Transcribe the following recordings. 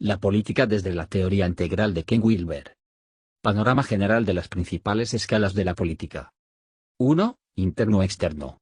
La política desde la teoría integral de Ken Wilber. Panorama general de las principales escalas de la política. 1. Interno-externo.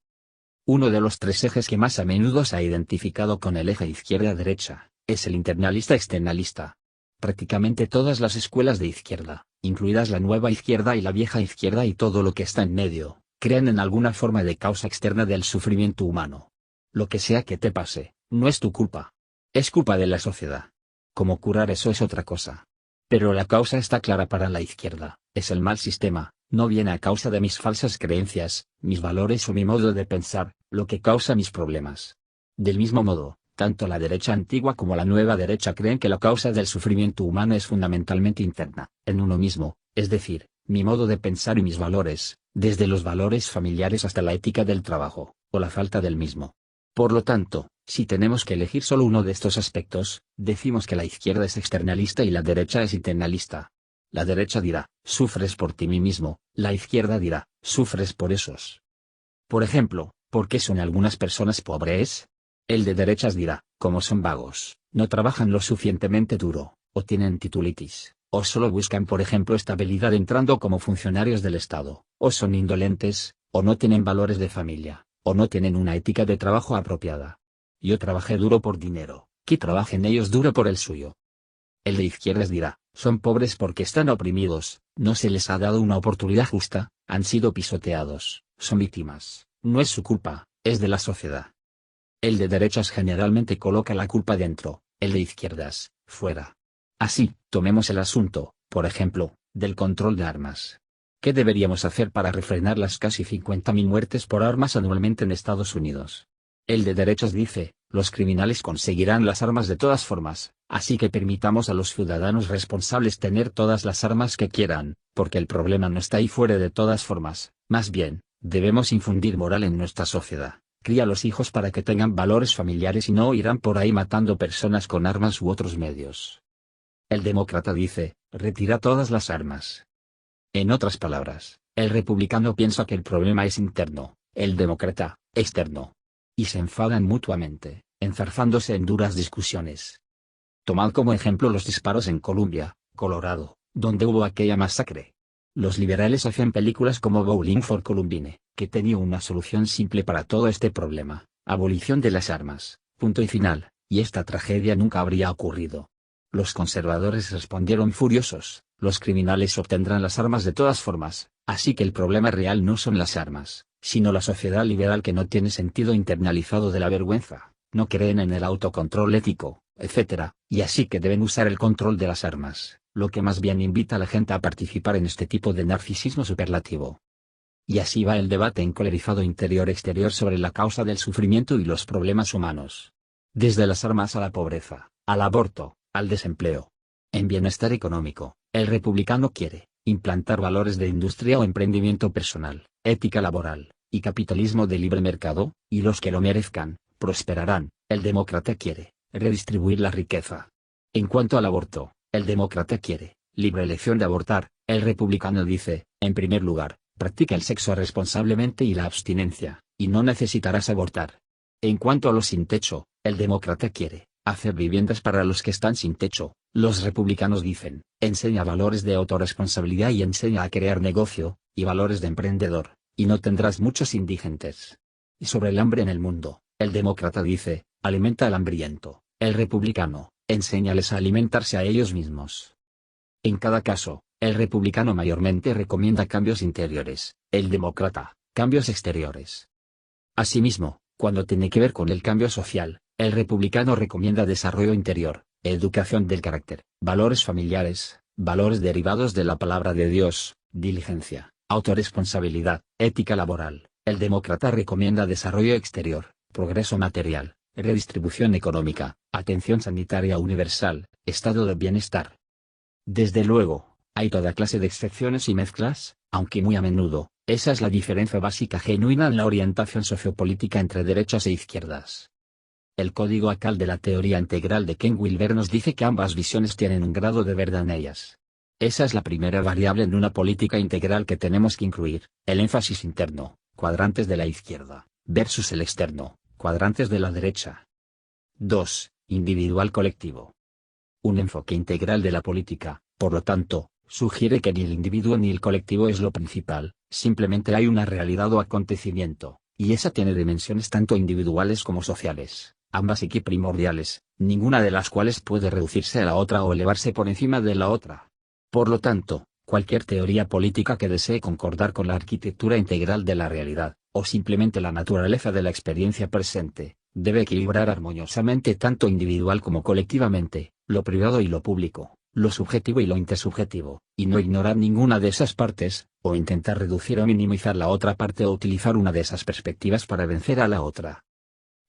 Uno de los tres ejes que más a menudo se ha identificado con el eje izquierda-derecha, es el internalista-externalista. Prácticamente todas las escuelas de izquierda, incluidas la nueva izquierda y la vieja izquierda y todo lo que está en medio, creen en alguna forma de causa externa del sufrimiento humano. Lo que sea que te pase, no es tu culpa. Es culpa de la sociedad. Cómo curar eso es otra cosa. Pero la causa está clara para la izquierda, es el mal sistema, no viene a causa de mis falsas creencias, mis valores o mi modo de pensar, lo que causa mis problemas. Del mismo modo, tanto la derecha antigua como la nueva derecha creen que la causa del sufrimiento humano es fundamentalmente interna, en uno mismo, es decir, mi modo de pensar y mis valores, desde los valores familiares hasta la ética del trabajo, o la falta del mismo. Por lo tanto, si tenemos que elegir solo uno de estos aspectos, decimos que la izquierda es externalista y la derecha es internalista. La derecha dirá, sufres por ti mismo, la izquierda dirá, sufres por esos. Por ejemplo, ¿por qué son algunas personas pobres? El de derechas dirá, como son vagos, no trabajan lo suficientemente duro, o tienen titulitis, o solo buscan por ejemplo estabilidad entrando como funcionarios del Estado, o son indolentes, o no tienen valores de familia, o no tienen una ética de trabajo apropiada. Yo trabajé duro por dinero, que trabajen ellos duro por el suyo. El de izquierdas dirá, son pobres porque están oprimidos, no se les ha dado una oportunidad justa, han sido pisoteados, son víctimas, no es su culpa, es de la sociedad. El de derechas generalmente coloca la culpa dentro, el de izquierdas, fuera. Así, tomemos el asunto, por ejemplo, del control de armas. ¿Qué deberíamos hacer para refrenar las casi 50.000 muertes por armas anualmente en Estados Unidos? El de derechas dice, los criminales conseguirán las armas de todas formas, así que permitamos a los ciudadanos responsables tener todas las armas que quieran, porque el problema no está ahí fuera de todas formas, más bien, debemos infundir moral en nuestra sociedad, cría a los hijos para que tengan valores familiares y no irán por ahí matando personas con armas u otros medios. El demócrata dice, retira todas las armas. En otras palabras, el republicano piensa que el problema es interno, el demócrata, externo. Y se enfadan mutuamente, enzarzándose en duras discusiones. Tomad como ejemplo los disparos en Columbia, Colorado, donde hubo aquella masacre. Los liberales hacían películas como Bowling for Columbine, que tenía una solución simple para todo este problema, abolición de las armas, punto y final, y esta tragedia nunca habría ocurrido. Los conservadores respondieron furiosos, los criminales obtendrán las armas de todas formas, así que el problema real no son las armas, sino la sociedad liberal que no tiene sentido internalizado de la vergüenza, no creen en el autocontrol ético, etc., y así que deben usar el control de las armas, lo que más bien invita a la gente a participar en este tipo de narcisismo superlativo. Y así va el debate encolerizado interior-exterior sobre la causa del sufrimiento y los problemas humanos. Desde las armas a la pobreza, al aborto, al desempleo. En bienestar económico, el republicano quiere implantar valores de industria o emprendimiento personal, ética laboral, y capitalismo de libre mercado, y los que lo merezcan, prosperarán. El demócrata quiere redistribuir la riqueza. En cuanto al aborto, el demócrata quiere libre elección de abortar, el republicano dice, en primer lugar, practica el sexo responsablemente y la abstinencia, y no necesitarás abortar. En cuanto a los sin techo, el demócrata quiere hacer viviendas para los que están sin techo, los republicanos dicen, enseña valores de autorresponsabilidad y enseña a crear negocio, y valores de emprendedor, y no tendrás muchos indigentes. Y sobre el hambre en el mundo, el demócrata dice, alimenta al hambriento, el republicano, enséñales a alimentarse a ellos mismos. En cada caso, el republicano mayormente recomienda cambios interiores, el demócrata, cambios exteriores. Asimismo, cuando tiene que ver con el cambio social, el republicano recomienda desarrollo interior, educación del carácter, valores familiares, valores derivados de la palabra de Dios, diligencia, autorresponsabilidad, ética laboral. El demócrata recomienda desarrollo exterior, progreso material, redistribución económica, atención sanitaria universal, estado de bienestar. Desde luego, hay toda clase de excepciones y mezclas, aunque muy a menudo, esa es la diferencia básica genuina en la orientación sociopolítica entre derechas e izquierdas. El código ACAL de la teoría integral de Ken Wilber nos dice que ambas visiones tienen un grado de verdad en ellas. Esa es la primera variable en una política integral que tenemos que incluir, el énfasis interno, cuadrantes de la izquierda, versus el externo, cuadrantes de la derecha. 2. Individual colectivo. Un enfoque integral de la política, por lo tanto, sugiere que ni el individuo ni el colectivo es lo principal, simplemente hay una realidad o acontecimiento, y esa tiene dimensiones tanto individuales como sociales, ambas equiprimordiales, ninguna de las cuales puede reducirse a la otra o elevarse por encima de la otra. Por lo tanto, cualquier teoría política que desee concordar con la arquitectura integral de la realidad, o simplemente la naturaleza de la experiencia presente, debe equilibrar armoniosamente tanto individual como colectivamente, lo privado y lo público, lo subjetivo y lo intersubjetivo, y no ignorar ninguna de esas partes, o intentar reducir o minimizar la otra parte o utilizar una de esas perspectivas para vencer a la otra.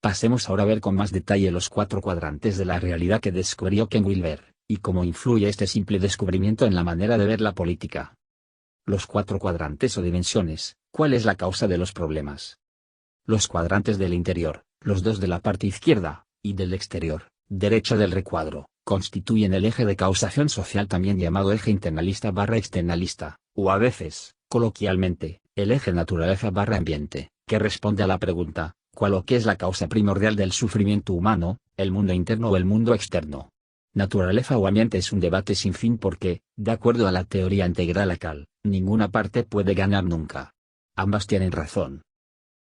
Pasemos ahora a ver con más detalle los 4 cuadrantes de la realidad que descubrió Ken Wilber, y cómo influye este simple descubrimiento en la manera de ver la política. Los 4 cuadrantes o dimensiones. ¿Cuál es la causa de los problemas? Los cuadrantes del interior, los dos de la parte izquierda, y del exterior, derecha del recuadro, constituyen el eje de causación social, también llamado eje internalista/externalista, o a veces, coloquialmente, el eje naturaleza/ambiente, que responde a la pregunta, ¿cuál o qué es la causa primordial del sufrimiento humano, el mundo interno o el mundo externo? Naturaleza o ambiente es un debate sin fin porque, de acuerdo a la teoría integral ACAL, ninguna parte puede ganar nunca. Ambas tienen razón.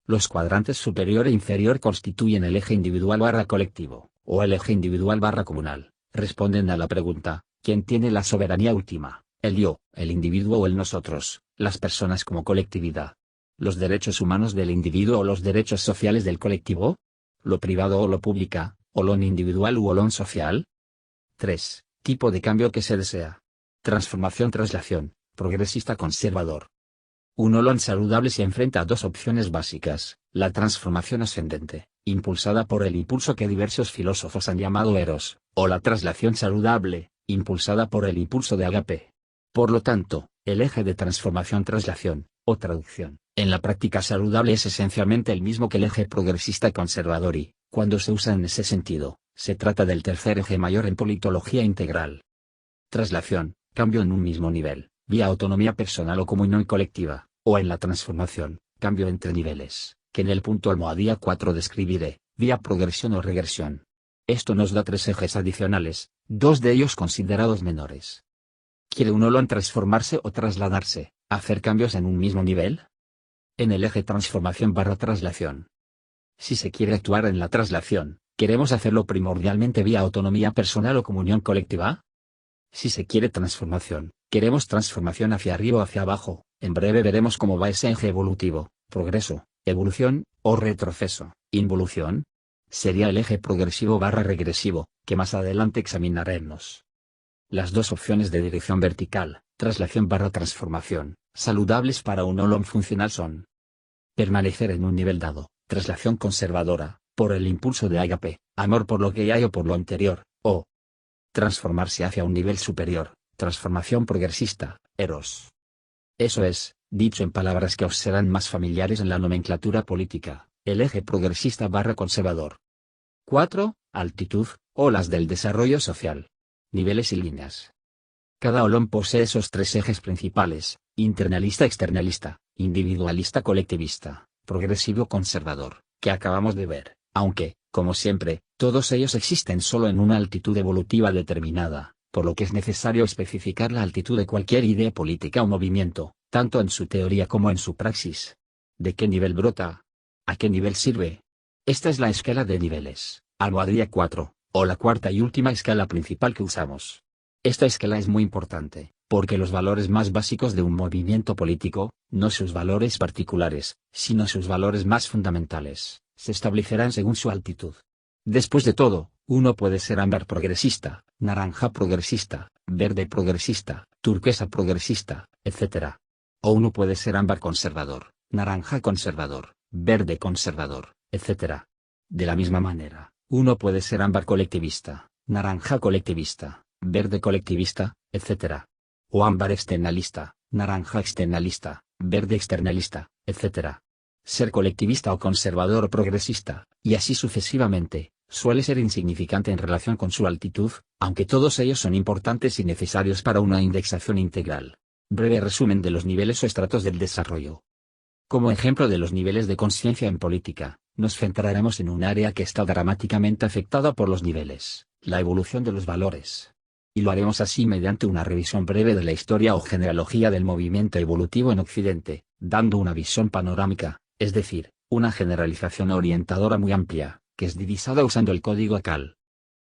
Los cuadrantes superior e inferior constituyen el eje individual/colectivo, o el eje individual/comunal, responden a la pregunta, ¿quién tiene la soberanía última, el yo, el individuo o el nosotros, las personas como colectividad? ¿Los derechos humanos del individuo o los derechos sociales del colectivo? ¿Lo privado o lo pública, o lo individual o lo social? 3. Tipo de cambio que se desea. Transformación-traslación, progresista-conservador. Un Olón saludable se enfrenta a dos opciones básicas: la transformación ascendente, impulsada por el impulso que diversos filósofos han llamado eros, o la traslación saludable, impulsada por el impulso de ágape. Por lo tanto, el eje de transformación-traslación, o traducción, en la práctica saludable es esencialmente el mismo que el eje progresista-conservador y, cuando se usa en ese sentido, se trata del tercer eje mayor en politología integral. Traslación, cambio en un mismo nivel, vía autonomía personal o comunión colectiva, o en la transformación, cambio entre niveles, que en el punto almohadilla 4 describiré, vía progresión o regresión. Esto nos da 3 ejes adicionales, 2 de ellos considerados menores. ¿Quiere un Olón transformarse o trasladarse, hacer cambios en un mismo nivel? En el eje transformación/traslación. Si se quiere actuar en la traslación, ¿queremos hacerlo primordialmente vía autonomía personal o comunión colectiva? Si se quiere transformación, ¿queremos transformación hacia arriba o hacia abajo? En breve veremos cómo va ese eje evolutivo, progreso, evolución, o retroceso, involución. Sería el eje progresivo/regresivo, que más adelante examinaremos. Las dos opciones de dirección vertical, traslación/transformación, saludables para un Olón funcional son: permanecer en un nivel dado, traslación conservadora, por el impulso de ágape, amor por lo que hay o por lo anterior, o transformarse hacia un nivel superior, transformación progresista, eros. Eso es, dicho en palabras que os serán más familiares en la nomenclatura política, el eje progresista/conservador. 4. Altitud, olas del desarrollo social. Niveles y líneas. Cada Olón posee esos 3 ejes principales: internalista-externalista, individualista-colectivista, progresivo-conservador, que acabamos de ver, aunque, como siempre, todos ellos existen solo en una altitud evolutiva determinada, por lo que es necesario especificar la altitud de cualquier idea política o movimiento, tanto en su teoría como en su praxis. ¿De qué nivel brota? ¿A qué nivel sirve? Esta es la escala de niveles, almohadilla 4, o la cuarta y última escala principal que usamos. Esta escala es muy importante, porque los valores más básicos de un movimiento político, no sus valores particulares, sino sus valores más fundamentales, se establecerán según su altitud. Después de todo, uno puede ser ámbar progresista, naranja progresista, verde progresista, turquesa progresista, etc. O uno puede ser ámbar conservador, naranja conservador, verde conservador, etc. De la misma manera, uno puede ser ámbar colectivista, naranja colectivista, verde colectivista, etc. O ámbar externalista, naranja externalista, verde externalista, etc. Ser colectivista o conservador o progresista, y así sucesivamente, suele ser insignificante en relación con su altitud, aunque todos ellos son importantes y necesarios para una indexación integral. Breve resumen de los niveles o estratos del desarrollo. Como ejemplo de los niveles de conciencia en política, nos centraremos en un área que está dramáticamente afectada por los niveles: la evolución de los valores. Y lo haremos así mediante una revisión breve de la historia o genealogía del movimiento evolutivo en Occidente, dando una visión panorámica, es decir, una generalización orientadora muy amplia, que es divisada usando el código ACAL.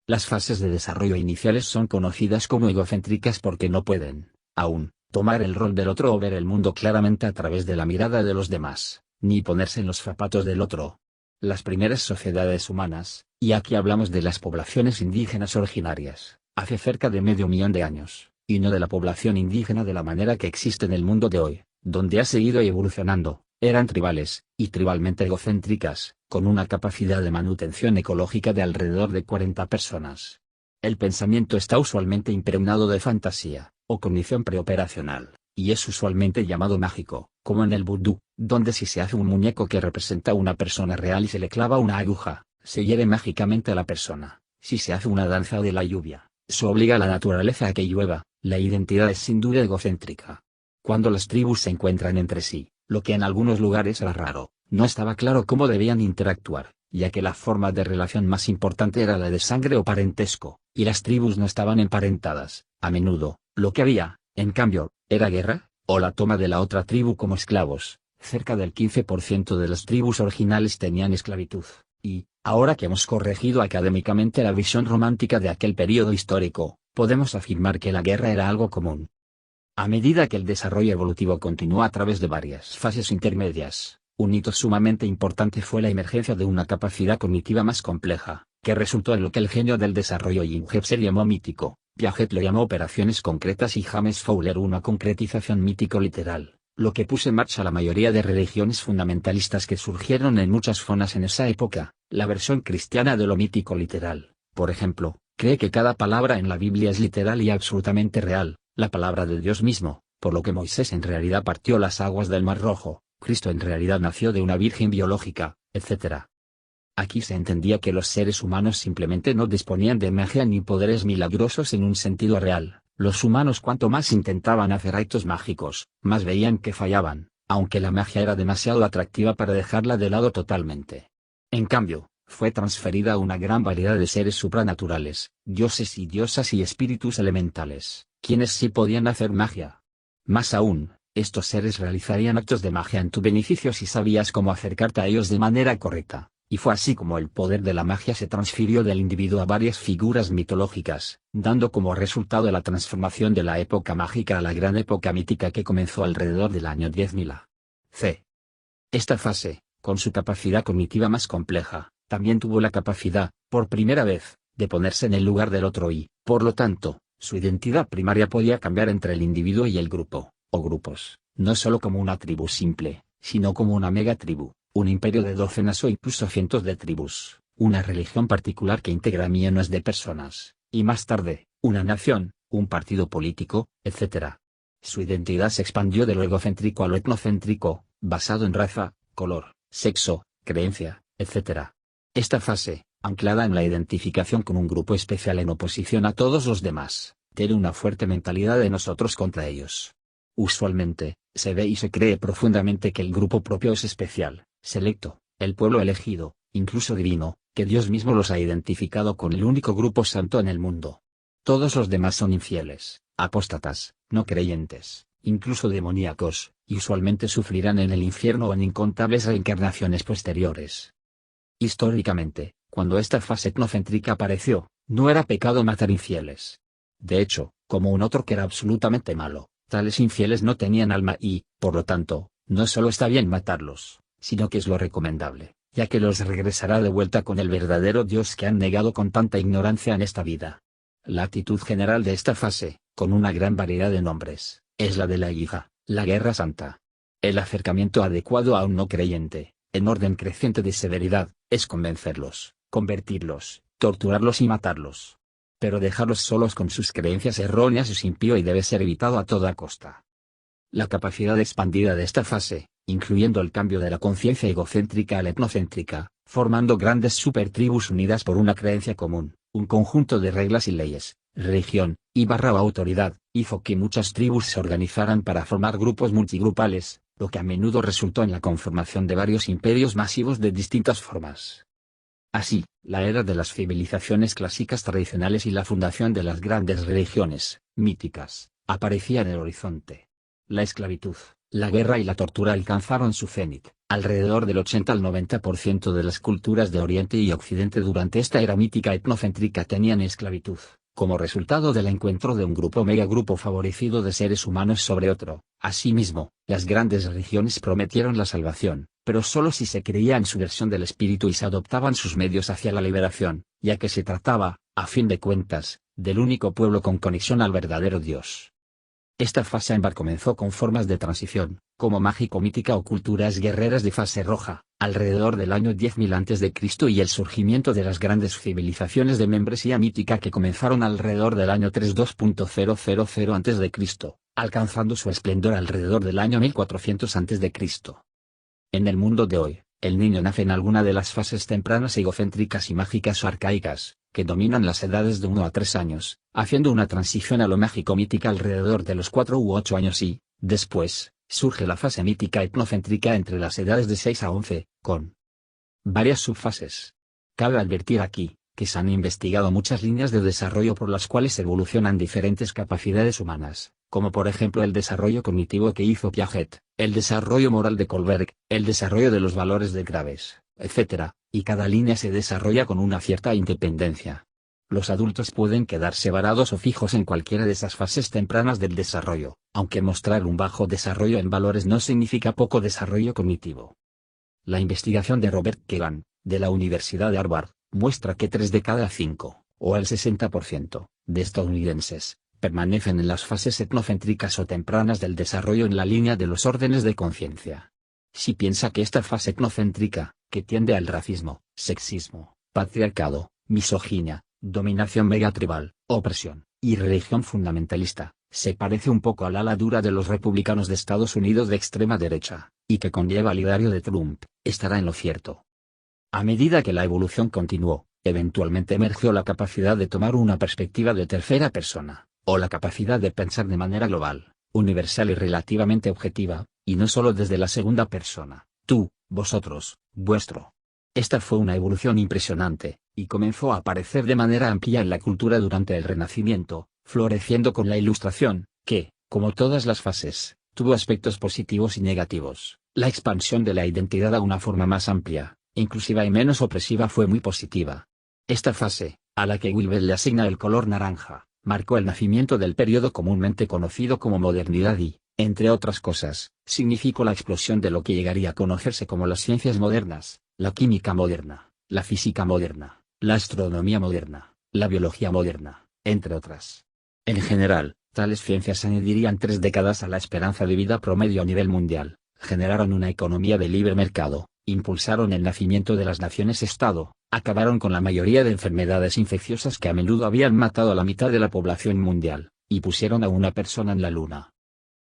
Las fases de desarrollo iniciales son conocidas como egocéntricas porque no pueden, aún, tomar el rol del otro o ver el mundo claramente a través de la mirada de los demás, ni ponerse en los zapatos del otro. Las primeras sociedades humanas, y aquí hablamos de las poblaciones indígenas originarias, hace cerca de medio millón de años, y no de la población indígena de la manera que existe en el mundo de hoy, donde ha seguido evolucionando, eran tribales, y tribalmente egocéntricas, con una capacidad de manutención ecológica de alrededor de 40 personas. El pensamiento está usualmente impregnado de fantasía, o cognición preoperacional, y es usualmente llamado mágico, como en el vudú, donde si se hace un muñeco que representa a una persona real y se le clava una aguja, se hiere mágicamente a la persona. Si se hace una danza de la lluvia, se obliga a la naturaleza a que llueva. La identidad es sin duda egocéntrica. Cuando las tribus se encuentran entre sí, lo que en algunos lugares era raro, no estaba claro cómo debían interactuar, ya que la forma de relación más importante era la de sangre o parentesco, y las tribus no estaban emparentadas. A menudo, lo que había, en cambio, era guerra, o la toma de la otra tribu como esclavos. Cerca del 15% de las tribus originales tenían esclavitud, y, ahora que hemos corregido académicamente la visión romántica de aquel período histórico, podemos afirmar que la guerra era algo común. A medida que el desarrollo evolutivo continuó a través de varias fases intermedias, un hito sumamente importante fue la emergencia de una capacidad cognitiva más compleja, que resultó en lo que el genio del desarrollo Jim Hepser llamó mítico, Piaget lo llamó operaciones concretas y James Fowler una concretización mítico-literal, lo que puso en marcha la mayoría de religiones fundamentalistas que surgieron en muchas zonas en esa época. La versión cristiana de lo mítico-literal, por ejemplo, cree que cada palabra en la Biblia es literal y absolutamente real, la palabra de Dios mismo, por lo que Moisés en realidad partió las aguas del Mar Rojo, Cristo en realidad nació de una virgen biológica, etc. Aquí se entendía que los seres humanos simplemente no disponían de magia ni poderes milagrosos en un sentido real. Los humanos cuanto más intentaban hacer actos mágicos, más veían que fallaban, aunque la magia era demasiado atractiva para dejarla de lado totalmente. En cambio, fue transferida a una gran variedad de seres supranaturales, dioses y diosas y espíritus elementales, quienes sí podían hacer magia. Más aún, estos seres realizarían actos de magia en tu beneficio si sabías cómo acercarte a ellos de manera correcta, y fue así como el poder de la magia se transfirió del individuo a varias figuras mitológicas, dando como resultado la transformación de la época mágica a la gran época mítica que comenzó alrededor del año 10.000 a.C. Esta fase, con su capacidad cognitiva más compleja, también tuvo la capacidad, por primera vez, de ponerse en el lugar del otro y, por lo tanto, su identidad primaria podía cambiar entre el individuo y el grupo, o grupos, no solo como una tribu simple, sino como una megatribu, un imperio de docenas o incluso cientos de tribus, una religión particular que integra millones de personas, y más tarde, una nación, un partido político, etc. Su identidad se expandió de lo egocéntrico a lo etnocéntrico, basado en raza, color, sexo, creencia, etc. Esta fase, anclada en la identificación con un grupo especial en oposición a todos los demás, tiene una fuerte mentalidad de nosotros contra ellos. Usualmente, se ve y se cree profundamente que el grupo propio es especial, selecto, el pueblo elegido, incluso divino, que Dios mismo los ha identificado con el único grupo santo en el mundo. Todos los demás son infieles, apóstatas, no creyentes, incluso demoníacos, y usualmente sufrirán en el infierno o en incontables reencarnaciones posteriores. Históricamente, cuando esta fase etnocéntrica apareció, no era pecado matar infieles. De hecho, como un otro que era absolutamente malo, tales infieles no tenían alma y, por lo tanto, no solo está bien matarlos, sino que es lo recomendable, ya que los regresará de vuelta con el verdadero Dios que han negado con tanta ignorancia en esta vida. La actitud general de esta fase, con una gran variedad de nombres, es la de la hija, la guerra santa. El acercamiento adecuado a un no creyente, en orden creciente de severidad, es convencerlos, convertirlos, torturarlos y matarlos. Pero dejarlos solos con sus creencias erróneas es impío y debe ser evitado a toda costa. La capacidad expandida de esta fase, incluyendo el cambio de la conciencia egocéntrica a la etnocéntrica, formando grandes supertribus unidas por una creencia común, un conjunto de reglas y leyes, religión, y barra o autoridad, hizo que muchas tribus se organizaran para formar grupos multigrupales, lo que a menudo resultó en la conformación de varios imperios masivos de distintas formas. Así, la era de las civilizaciones clásicas tradicionales y la fundación de las grandes religiones, míticas, aparecía en el horizonte. La esclavitud, la guerra y la tortura alcanzaron su cenit. Alrededor del 80 al 90% de las culturas de Oriente y Occidente durante esta era mítica etnocéntrica tenían esclavitud, como resultado del encuentro de un grupo megagrupo favorecido de seres humanos sobre otro. Asimismo, las grandes religiones prometieron la salvación, pero solo si se creía en su versión del espíritu y se adoptaban sus medios hacia la liberación, ya que se trataba, a fin de cuentas, del único pueblo con conexión al verdadero Dios. Esta fase ámbar comenzó con formas de transición, como mágico-mítica o culturas guerreras de fase roja, alrededor del año 10.000 a.C. y el surgimiento de las grandes civilizaciones de membresía mítica que comenzaron alrededor del año 32.000 a.C., alcanzando su esplendor alrededor del año 1400 a.C. En el mundo de hoy, el niño nace en alguna de las fases tempranas egocéntricas y mágicas o arcaicas, que dominan las edades de 1 a 3 años, haciendo una transición a lo mágico-mítica alrededor de los 4 u 8 años y, después, surge la fase mítica etnocéntrica entre las edades de 6 a 11, con varias subfases. Cabe advertir aquí, que se han investigado muchas líneas de desarrollo por las cuales evolucionan diferentes capacidades humanas, como por ejemplo el desarrollo cognitivo que hizo Piaget, el desarrollo moral de Kohlberg, el desarrollo de los valores de Graves, etc., y cada línea se desarrolla con una cierta independencia. Los adultos pueden quedarse varados o fijos en cualquiera de esas fases tempranas del desarrollo, aunque mostrar un bajo desarrollo en valores no significa poco desarrollo cognitivo. La investigación de Robert Kegan, de la Universidad de Harvard, muestra que 3 de cada 5, o el 60%, de estadounidenses, permanecen en las fases etnocéntricas o tempranas del desarrollo en la línea de los órdenes de conciencia. Si piensa que esta fase etnocéntrica, que tiende al racismo, sexismo, patriarcado, misoginia, dominación megatribal, opresión, y religión fundamentalista, se parece un poco al ala dura de los republicanos de Estados Unidos de extrema derecha, y que conlleva al ideario de Trump, estará en lo cierto. A medida que la evolución continuó, eventualmente emergió la capacidad de tomar una perspectiva de tercera persona, o la capacidad de pensar de manera global, universal y relativamente objetiva, y no solo desde la segunda persona, tú, vosotros, vuestro. Esta fue una evolución impresionante, y comenzó a aparecer de manera amplia en la cultura durante el Renacimiento, floreciendo con la Ilustración, que, como todas las fases, tuvo aspectos positivos y negativos. La expansión de la identidad a una forma más amplia, inclusiva y menos opresiva fue muy positiva. Esta fase, a la que Wilber le asigna el color naranja, marcó el nacimiento del periodo comúnmente conocido como modernidad y, entre otras cosas, significó la explosión de lo que llegaría a conocerse como las ciencias modernas, la química moderna, la física moderna, la astronomía moderna, la biología moderna, entre otras. En general, tales ciencias añadirían 3 décadas a la esperanza de vida promedio a nivel mundial, generaron una economía de libre mercado, impulsaron el nacimiento de las naciones-estado, acabaron con la mayoría de enfermedades infecciosas que a menudo habían matado a la mitad de la población mundial, y pusieron a una persona en la luna.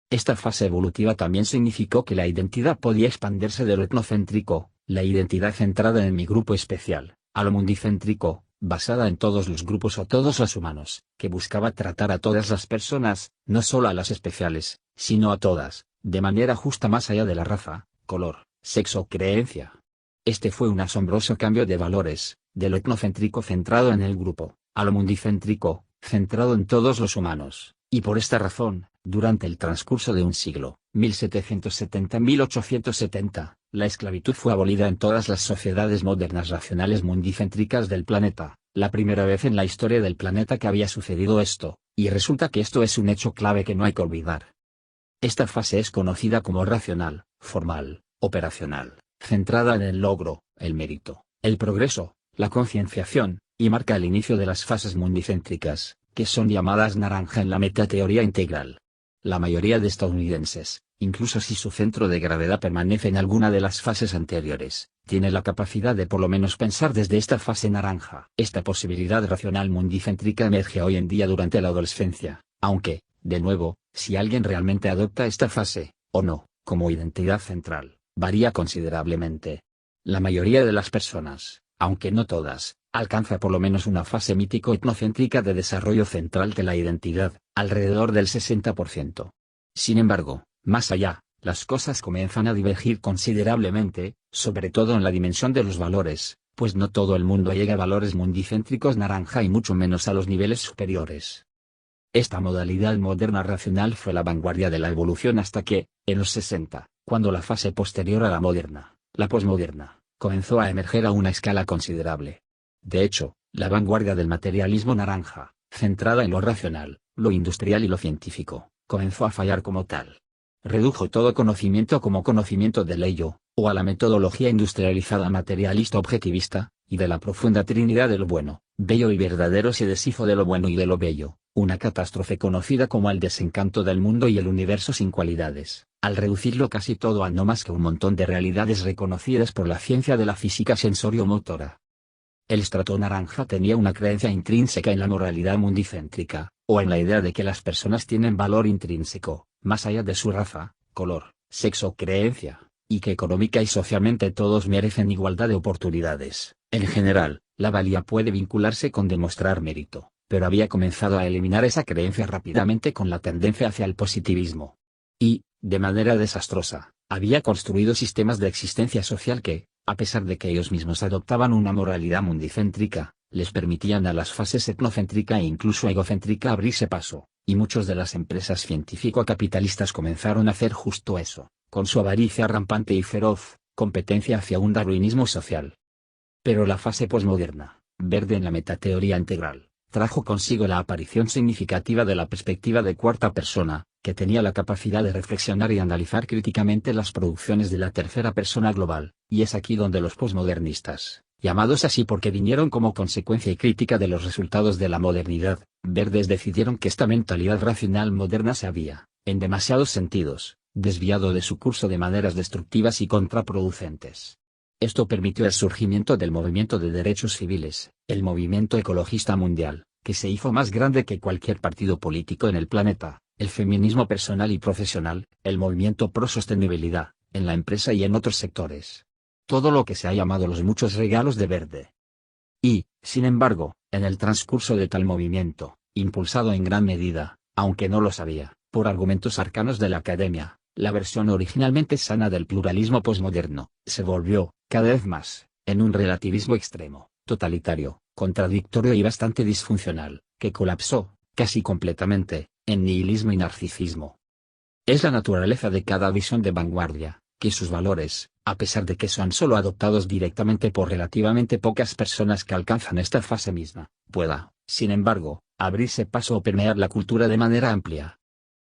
Esta fase evolutiva también significó que la identidad podía expandirse de lo etnocéntrico, la identidad centrada en mi grupo especial, a lo mundicéntrico, basada en todos los grupos o todos los humanos, que buscaba tratar a todas las personas, no solo a las especiales, sino a todas, de manera justa más allá de la raza, color, sexo o creencia. Este fue un asombroso cambio de valores, de lo etnocéntrico centrado en el grupo, a lo mundicéntrico, centrado en todos los humanos, y por esta razón, durante el transcurso de un siglo, 1770-1870, la esclavitud fue abolida en todas las sociedades modernas racionales mundicéntricas del planeta, la primera vez en la historia del planeta que había sucedido esto, y resulta que esto es un hecho clave que no hay que olvidar. Esta fase es conocida como racional, formal, operacional, centrada en el logro, el mérito, el progreso, la concienciación, y marca el inicio de las fases mundicéntricas, que son llamadas naranja en la metateoría integral. La mayoría de estadounidenses, incluso si su centro de gravedad permanece en alguna de las fases anteriores, tiene la capacidad de por lo menos pensar desde esta fase naranja. Esta posibilidad racional mundicéntrica emerge hoy en día durante la adolescencia, aunque, de nuevo, si alguien realmente adopta esta fase, o no, como identidad central, varía considerablemente. La mayoría de las personas, aunque no todas, alcanza por lo menos una fase mítico-etnocéntrica de desarrollo central de la identidad, alrededor del 60%. Sin embargo, más allá, las cosas comienzan a divergir considerablemente, sobre todo en la dimensión de los valores, pues no todo el mundo llega a valores mundicéntricos naranja y mucho menos a los niveles superiores. Esta modalidad moderna racional fue la vanguardia de la evolución hasta que, en los 60, cuando la fase posterior a la moderna, la posmoderna, comenzó a emerger a una escala considerable. De hecho, la vanguardia del materialismo naranja, centrada en lo racional, lo industrial y lo científico, comenzó a fallar como tal. Redujo todo conocimiento como conocimiento del ello, o a la metodología industrializada materialista objetivista, y de la profunda trinidad de lo bueno, bello y verdadero se deshizo de lo bueno y de lo bello, una catástrofe conocida como el desencanto del mundo y el universo sin cualidades, al reducirlo casi todo a no más que un montón de realidades reconocidas por la ciencia de la física sensorio-motora. El estrato naranja tenía una creencia intrínseca en la moralidad mundicéntrica, o en la idea de que las personas tienen valor intrínseco, más allá de su raza, color, sexo o creencia, y que económica y socialmente todos merecen igualdad de oportunidades. En general, la valía puede vincularse con demostrar mérito, pero había comenzado a eliminar esa creencia rápidamente con la tendencia hacia el positivismo. Y, de manera desastrosa, había construido sistemas de existencia social que, a pesar de que ellos mismos adoptaban una moralidad mundicéntrica, les permitían a las fases etnocéntrica e incluso egocéntrica abrirse paso, y muchas de las empresas científico-capitalistas comenzaron a hacer justo eso, con su avaricia rampante y feroz, competencia hacia un darwinismo social. Pero la fase posmoderna, verde en la metateoría integral, trajo consigo la aparición significativa de la perspectiva de cuarta persona, que tenía la capacidad de reflexionar y analizar críticamente las producciones de la tercera persona global, y es aquí donde los posmodernistas, llamados así porque vinieron como consecuencia y crítica de los resultados de la modernidad, verdes decidieron que esta mentalidad racional moderna se había, en demasiados sentidos, desviado de su curso de maneras destructivas y contraproducentes. Esto permitió el surgimiento del movimiento de derechos civiles, el movimiento ecologista mundial, que se hizo más grande que cualquier partido político en el planeta, el feminismo personal y profesional, el movimiento pro sostenibilidad, en la empresa y en otros sectores. Todo lo que se ha llamado los muchos regalos de verde. Y, sin embargo, en el transcurso de tal movimiento, impulsado en gran medida, aunque no lo sabía, por argumentos arcanos de la academia, la versión originalmente sana del pluralismo posmoderno, se volvió, cada vez más, en un relativismo extremo, totalitario, contradictorio y bastante disfuncional, que colapsó, casi completamente, en nihilismo y narcisismo. Es la naturaleza de cada visión de vanguardia, que sus valores, a pesar de que son solo adoptados directamente por relativamente pocas personas que alcanzan esta fase misma, pueda, sin embargo, abrirse paso o permear la cultura de manera amplia.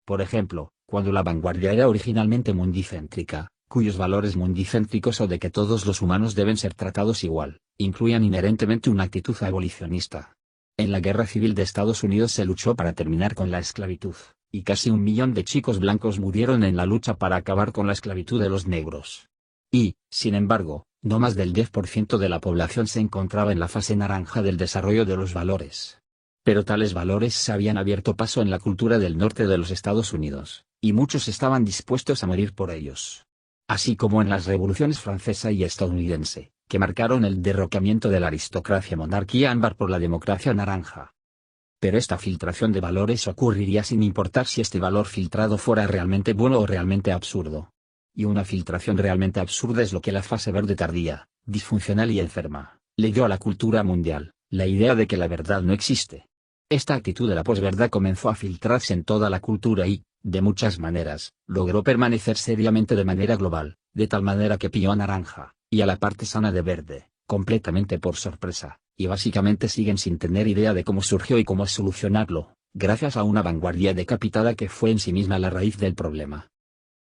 Por ejemplo, cuando la vanguardia era originalmente mundicéntrica, cuyos valores mundicéntricos o de que todos los humanos deben ser tratados igual, incluían inherentemente una actitud abolicionista. En la Guerra Civil de Estados Unidos se luchó para terminar con la esclavitud, y casi 1 millón de chicos blancos murieron en la lucha para acabar con la esclavitud de los negros. Y, sin embargo, no más del 10% de la población se encontraba en la fase naranja del desarrollo de los valores. Pero tales valores se habían abierto paso en la cultura del norte de los Estados Unidos, y muchos estaban dispuestos a morir por ellos. Así como en las revoluciones francesa y estadounidense, que marcaron el derrocamiento de la aristocracia monarquía ámbar por la democracia naranja. Pero esta filtración de valores ocurriría sin importar si este valor filtrado fuera realmente bueno o realmente absurdo. Y una filtración realmente absurda es lo que la fase verde tardía, disfuncional y enferma, le dio a la cultura mundial, la idea de que la verdad no existe. Esta actitud de la posverdad comenzó a filtrarse en toda la cultura y, de muchas maneras, logró permanecer seriamente de manera global, de tal manera que pilló a naranja, y a la parte sana de verde, completamente por sorpresa, y básicamente siguen sin tener idea de cómo surgió y cómo solucionarlo, gracias a una vanguardia decapitada que fue en sí misma la raíz del problema.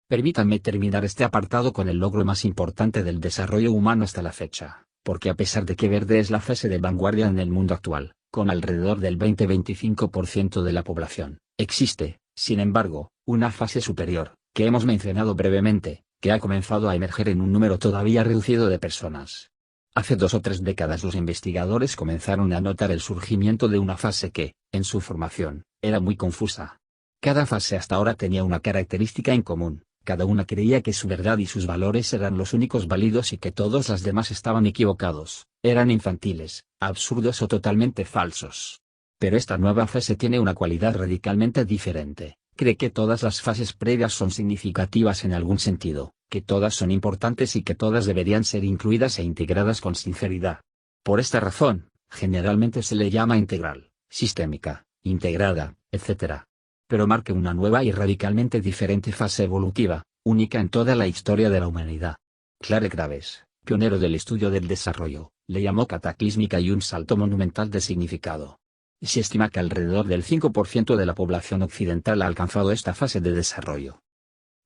Permítanme terminar este apartado con el logro más importante del desarrollo humano hasta la fecha, porque a pesar de que verde es la fase de vanguardia en el mundo actual, con alrededor del 20-25% de la población, existe, sin embargo, una fase superior, que hemos mencionado brevemente, que ha comenzado a emerger en un número todavía reducido de personas. Hace 2 o 3 décadas los investigadores comenzaron a notar el surgimiento de una fase que, en su formación, era muy confusa. Cada fase hasta ahora tenía una característica en común, cada una creía que su verdad y sus valores eran los únicos válidos y que todos los demás estaban equivocados, eran infantiles, absurdos o totalmente falsos. Pero esta nueva fase tiene una cualidad radicalmente diferente. Cree que todas las fases previas son significativas en algún sentido, que todas son importantes y que todas deberían ser incluidas e integradas con sinceridad. Por esta razón, generalmente se le llama integral, sistémica, integrada, etc. Pero marca una nueva y radicalmente diferente fase evolutiva, única en toda la historia de la humanidad. Clare Graves, pionero del estudio del desarrollo, le llamó cataclísmica y un salto monumental de significado. Se estima que alrededor del 5% de la población occidental ha alcanzado esta fase de desarrollo.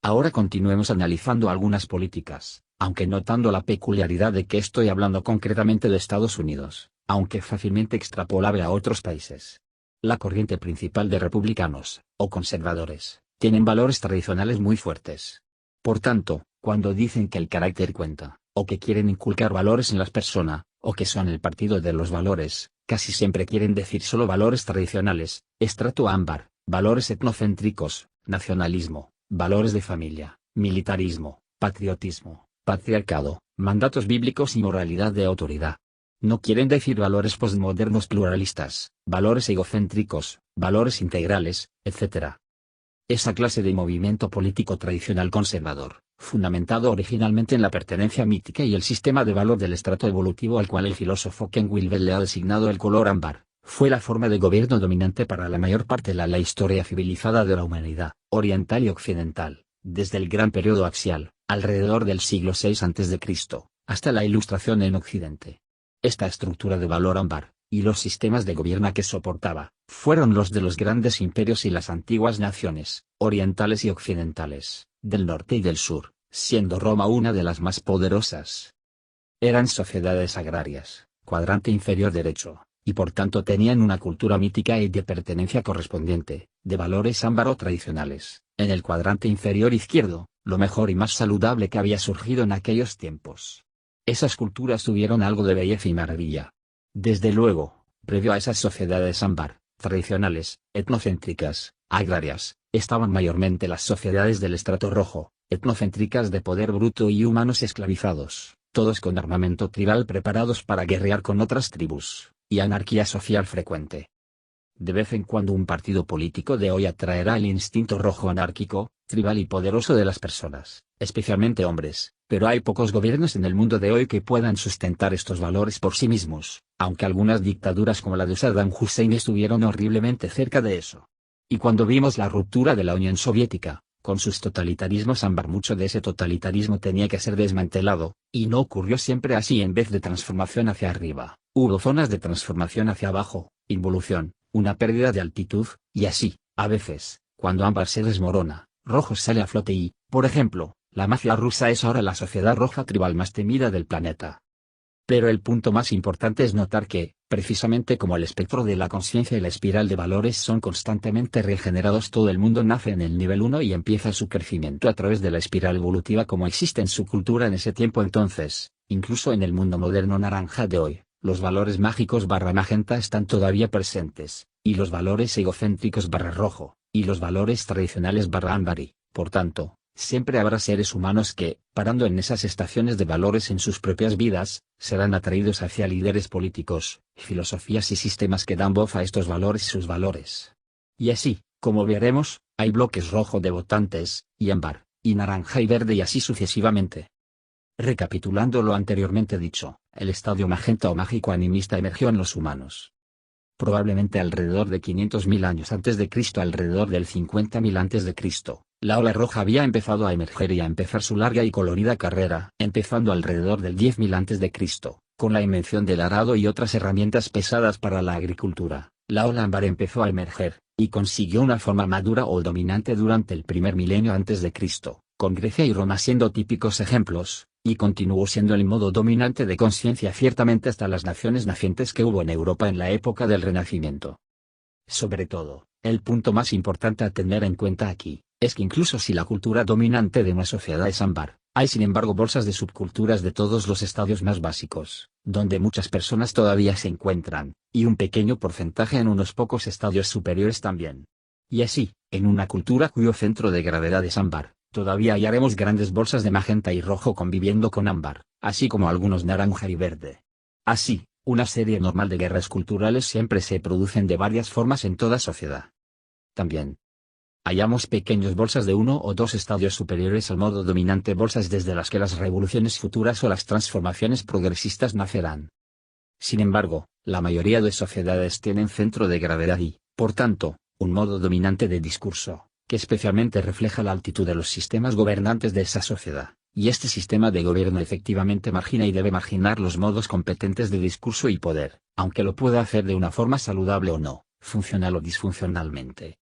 Ahora continuemos analizando algunas políticas, aunque notando la peculiaridad de que estoy hablando concretamente de Estados Unidos, aunque fácilmente extrapolable a otros países. La corriente principal de republicanos, o conservadores, tienen valores tradicionales muy fuertes. Por tanto, cuando dicen que el carácter cuenta, o que quieren inculcar valores en las personas, o que son el partido de los valores, casi siempre quieren decir solo valores tradicionales, estrato ámbar, valores etnocéntricos, nacionalismo, valores de familia, militarismo, patriotismo, patriarcado, mandatos bíblicos y moralidad de autoridad. No quieren decir valores postmodernos pluralistas, valores egocéntricos, valores integrales, etc. Esa clase de movimiento político tradicional conservador, fundamentado originalmente en la pertenencia mítica y el sistema de valor del estrato evolutivo al cual el filósofo Ken Wilber le ha designado el color ámbar, fue la forma de gobierno dominante para la mayor parte de la historia civilizada de la humanidad, oriental y occidental, desde el gran periodo axial, alrededor del siglo VI a.C., hasta la Ilustración en Occidente. Esta estructura de valor ámbar, y los sistemas de gobierno que soportaba, fueron los de los grandes imperios y las antiguas naciones, orientales y occidentales, del norte y del sur, siendo Roma una de las más poderosas. Eran sociedades agrarias, cuadrante inferior derecho, y por tanto tenían una cultura mítica y de pertenencia correspondiente, de valores ámbaro tradicionales, en el cuadrante inferior izquierdo, lo mejor y más saludable que había surgido en aquellos tiempos. Esas culturas tuvieron algo de belleza y maravilla. Desde luego, previo a esas sociedades ámbar, tradicionales, etnocéntricas, agrarias, estaban mayormente las sociedades del estrato rojo, etnocéntricas de poder bruto y humanos esclavizados, todos con armamento tribal preparados para guerrear con otras tribus, y anarquía social frecuente. De vez en cuando un partido político de hoy atraerá el instinto rojo anárquico, tribal y poderoso de las personas, especialmente hombres, pero hay pocos gobiernos en el mundo de hoy que puedan sustentar estos valores por sí mismos, aunque algunas dictaduras como la de Saddam Hussein estuvieron horriblemente cerca de eso. Y cuando vimos la ruptura de la Unión Soviética, con sus totalitarismos ámbar, mucho de ese totalitarismo tenía que ser desmantelado, y no ocurrió siempre así. En vez de transformación hacia arriba, hubo zonas de transformación hacia abajo, involución, una pérdida de altitud, y así, a veces, cuando ámbar se desmorona, rojo sale a flote y, por ejemplo, la mafia rusa es ahora la sociedad roja tribal más temida del planeta. Pero el punto más importante es notar que, precisamente como el espectro de la conciencia y la espiral de valores son constantemente regenerados, todo el mundo nace en el nivel 1 y empieza su crecimiento a través de la espiral evolutiva como existe en su cultura en ese tiempo. Entonces, incluso en el mundo moderno naranja de hoy, los valores mágicos barra magenta están todavía presentes, y los valores egocéntricos barra rojo, y los valores tradicionales barra ámbar y, por tanto, siempre habrá seres humanos que, parando en esas estaciones de valores en sus propias vidas, serán atraídos hacia líderes políticos, filosofías y sistemas que dan voz a estos valores y sus valores. Y así, como veremos, hay bloques rojo de votantes, y ámbar, y naranja y verde y así sucesivamente. Recapitulando lo anteriormente dicho, el estadio magenta o mágico animista emergió en los humanos. Probablemente alrededor de 500.000 años antes de Cristo, alrededor del 50.000 antes de Cristo. La ola roja había empezado a emerger y a empezar su larga y colorida carrera, empezando alrededor del 10.000 a.C., con la invención del arado y otras herramientas pesadas para la agricultura. La ola ámbar empezó a emerger, y consiguió una forma madura o dominante durante el primer milenio antes de Cristo, con Grecia y Roma siendo típicos ejemplos, y continuó siendo el modo dominante de conciencia ciertamente hasta las naciones nacientes que hubo en Europa en la época del Renacimiento. Sobre todo, el punto más importante a tener en cuenta aquí, es que incluso si la cultura dominante de una sociedad es ámbar, hay sin embargo bolsas de subculturas de todos los estadios más básicos, donde muchas personas todavía se encuentran, y un pequeño porcentaje en unos pocos estadios superiores también. Y así, en una cultura cuyo centro de gravedad es ámbar, todavía hallaremos grandes bolsas de magenta y rojo conviviendo con ámbar, así como algunos naranja y verde. Así, una serie normal de guerras culturales siempre se producen de varias formas en toda sociedad. También hallamos pequeñas bolsas de uno o dos estadios superiores al modo dominante, bolsas desde las que las revoluciones futuras o las transformaciones progresistas nacerán. Sin embargo, la mayoría de sociedades tienen centro de gravedad y, por tanto, un modo dominante de discurso, que especialmente refleja la altitud de los sistemas gobernantes de esa sociedad, y este sistema de gobierno efectivamente margina y debe marginar los modos competentes de discurso y poder, aunque lo pueda hacer de una forma saludable o no, funcional o disfuncionalmente.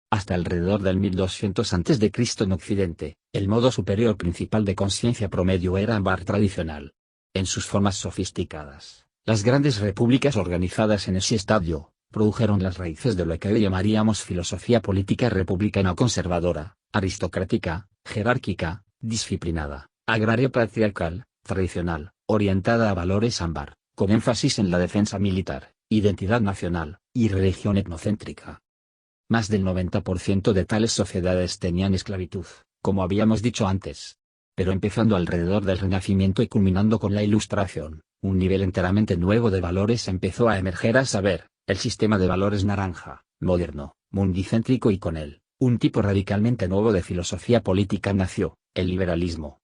Hasta alrededor del 1200 a.C. en Occidente, el modo superior principal de conciencia promedio era ámbar tradicional. En sus formas sofisticadas, las grandes repúblicas organizadas en ese estadio, produjeron las raíces de lo que hoy llamaríamos filosofía política republicana conservadora, aristocrática, jerárquica, disciplinada, agraria patriarcal, tradicional, orientada a valores ámbar, con énfasis en la defensa militar, identidad nacional, y religión etnocéntrica. Más del 90% de tales sociedades tenían esclavitud, como habíamos dicho antes. Pero empezando alrededor del Renacimiento y culminando con la Ilustración, un nivel enteramente nuevo de valores empezó a emerger, a saber, el sistema de valores naranja, moderno, mundicéntrico, y con él, un tipo radicalmente nuevo de filosofía política nació, el liberalismo.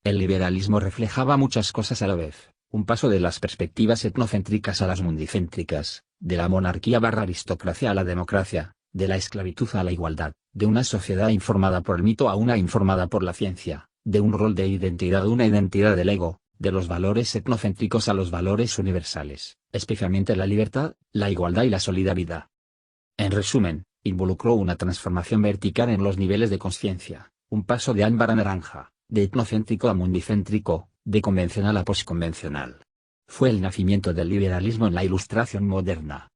El liberalismo reflejaba muchas cosas a la vez, un paso de las perspectivas etnocéntricas a las mundicéntricas, de la monarquía / aristocracia a la democracia, de la esclavitud a la igualdad, de una sociedad informada por el mito a una informada por la ciencia, de un rol de identidad a una identidad del ego, de los valores etnocéntricos a los valores universales, especialmente la libertad, la igualdad y la solidaridad. En resumen, involucró una transformación vertical en los niveles de conciencia, un paso de ámbar a naranja, de etnocéntrico a mundicéntrico, de convencional a posconvencional. Fue el nacimiento del liberalismo en la Ilustración moderna.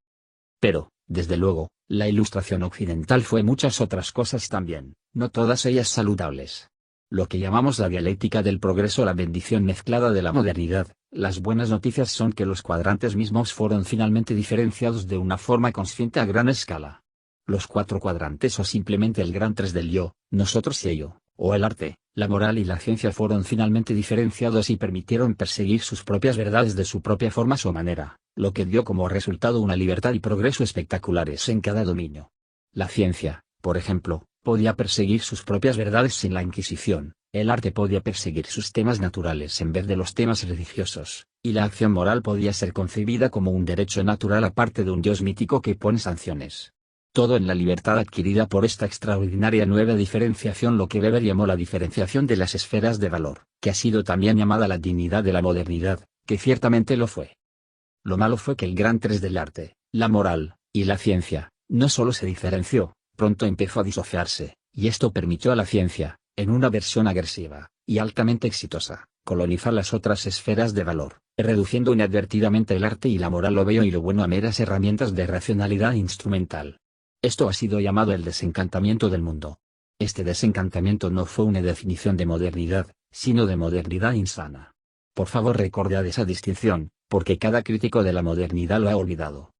Pero, desde luego, la Ilustración occidental fue muchas otras cosas también, no todas ellas saludables. Lo que llamamos la dialéctica del progreso, la bendición mezclada de la modernidad. Las buenas noticias son que los cuadrantes mismos fueron finalmente diferenciados de una forma consciente a gran escala. Los 4 cuadrantes, o simplemente el gran 3 del yo, nosotros y ello, o el arte, la moral y la ciencia, fueron finalmente diferenciados y permitieron perseguir sus propias verdades de su propia forma o manera, lo que dio como resultado una libertad y progreso espectaculares en cada dominio. La ciencia, por ejemplo, podía perseguir sus propias verdades sin la Inquisición, el arte podía perseguir sus temas naturales en vez de los temas religiosos, y la acción moral podía ser concebida como un derecho natural aparte de un dios mítico que pone sanciones. Todo en la libertad adquirida por esta extraordinaria nueva diferenciación, lo que Weber llamó la diferenciación de las esferas de valor, que ha sido también llamada la dignidad de la modernidad, que ciertamente lo fue. Lo malo fue que el gran 3 del arte, la moral, y la ciencia, no solo se diferenció, pronto empezó a disociarse, y esto permitió a la ciencia, en una versión agresiva, y altamente exitosa, colonizar las otras esferas de valor, reduciendo inadvertidamente el arte y la moral, lo bello y lo bueno, a meras herramientas de racionalidad instrumental. Esto ha sido llamado el desencantamiento del mundo. Este desencantamiento no fue una definición de modernidad, sino de modernidad insana. Por favor, recordad esa distinción, porque cada crítico de la modernidad lo ha olvidado.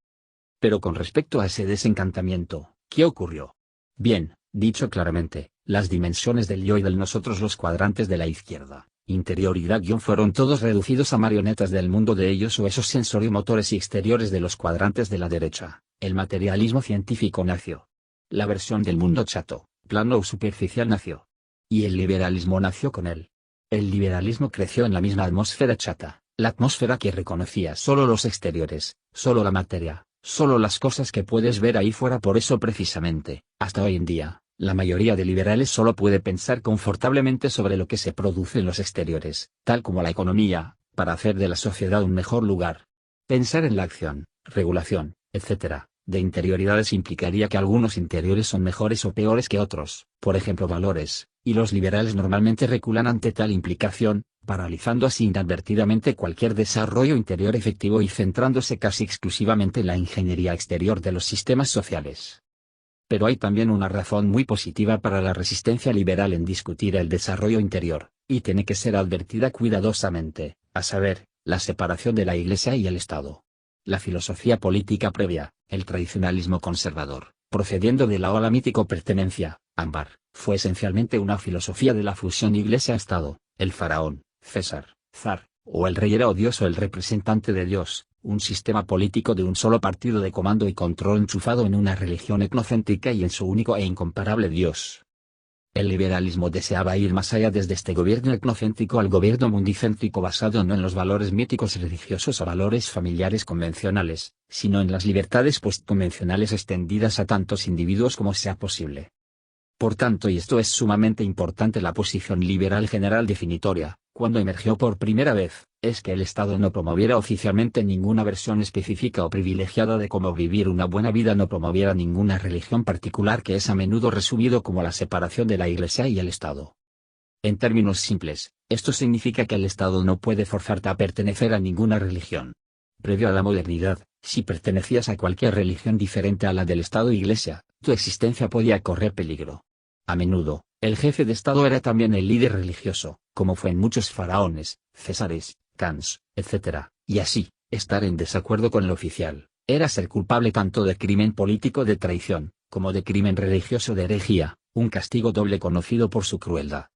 Pero con respecto a ese desencantamiento, ¿qué ocurrió? Bien, dicho claramente, las dimensiones del yo y del nosotros, los cuadrantes de la izquierda, interioridad guión, fueron todos reducidos a marionetas del mundo de ellos o esos sensorio-motores y exteriores de los cuadrantes de la derecha. El materialismo científico nació. La versión del mundo chato, plano o superficial nació. Y el liberalismo nació con él. El liberalismo creció en la misma atmósfera chata, la atmósfera que reconocía solo los exteriores, solo la materia, solo las cosas que puedes ver ahí fuera. Por eso precisamente, hasta hoy en día, la mayoría de liberales solo puede pensar confortablemente sobre lo que se produce en los exteriores, tal como la economía, para hacer de la sociedad un mejor lugar. Pensar en la acción, regulación, etc., de interioridades implicaría que algunos interiores son mejores o peores que otros, por ejemplo valores, y los liberales normalmente reculan ante tal implicación, paralizando así inadvertidamente cualquier desarrollo interior efectivo y centrándose casi exclusivamente en la ingeniería exterior de los sistemas sociales. Pero hay también una razón muy positiva para la resistencia liberal en discutir el desarrollo interior, y tiene que ser advertida cuidadosamente, a saber, la separación de la Iglesia y el Estado. La filosofía política previa, el tradicionalismo conservador, procediendo de la ola mítico pertenencia, ámbar, fue esencialmente una filosofía de la fusión Iglesia-Estado. El faraón, César, zar, o el rey era odioso, el representante de Dios, un sistema político de un solo partido de comando y control enchufado en una religión etnocéntrica y en su único e incomparable Dios. El liberalismo deseaba ir más allá desde este gobierno etnocéntrico al gobierno mundicéntrico basado no en los valores míticos religiosos o valores familiares convencionales, sino en las libertades postconvencionales extendidas a tantos individuos como sea posible. Por tanto, y esto es sumamente importante, la posición liberal general definitoria, cuando emergió por primera vez, es que el Estado no promoviera oficialmente ninguna versión específica o privilegiada de cómo vivir una buena vida, no promoviera ninguna religión particular, que es a menudo resumido como la separación de la Iglesia y el Estado. En términos simples, esto significa que el Estado no puede forzarte a pertenecer a ninguna religión. Previo a la modernidad, si pertenecías a cualquier religión diferente a la del Estado o Iglesia, tu existencia podía correr peligro. A menudo, el jefe de Estado era también el líder religioso, como fue en muchos faraones, césares, khans, etc., y así, estar en desacuerdo con el oficial, era ser culpable tanto de crimen político de traición, como de crimen religioso de herejía, un castigo doble conocido por su crueldad.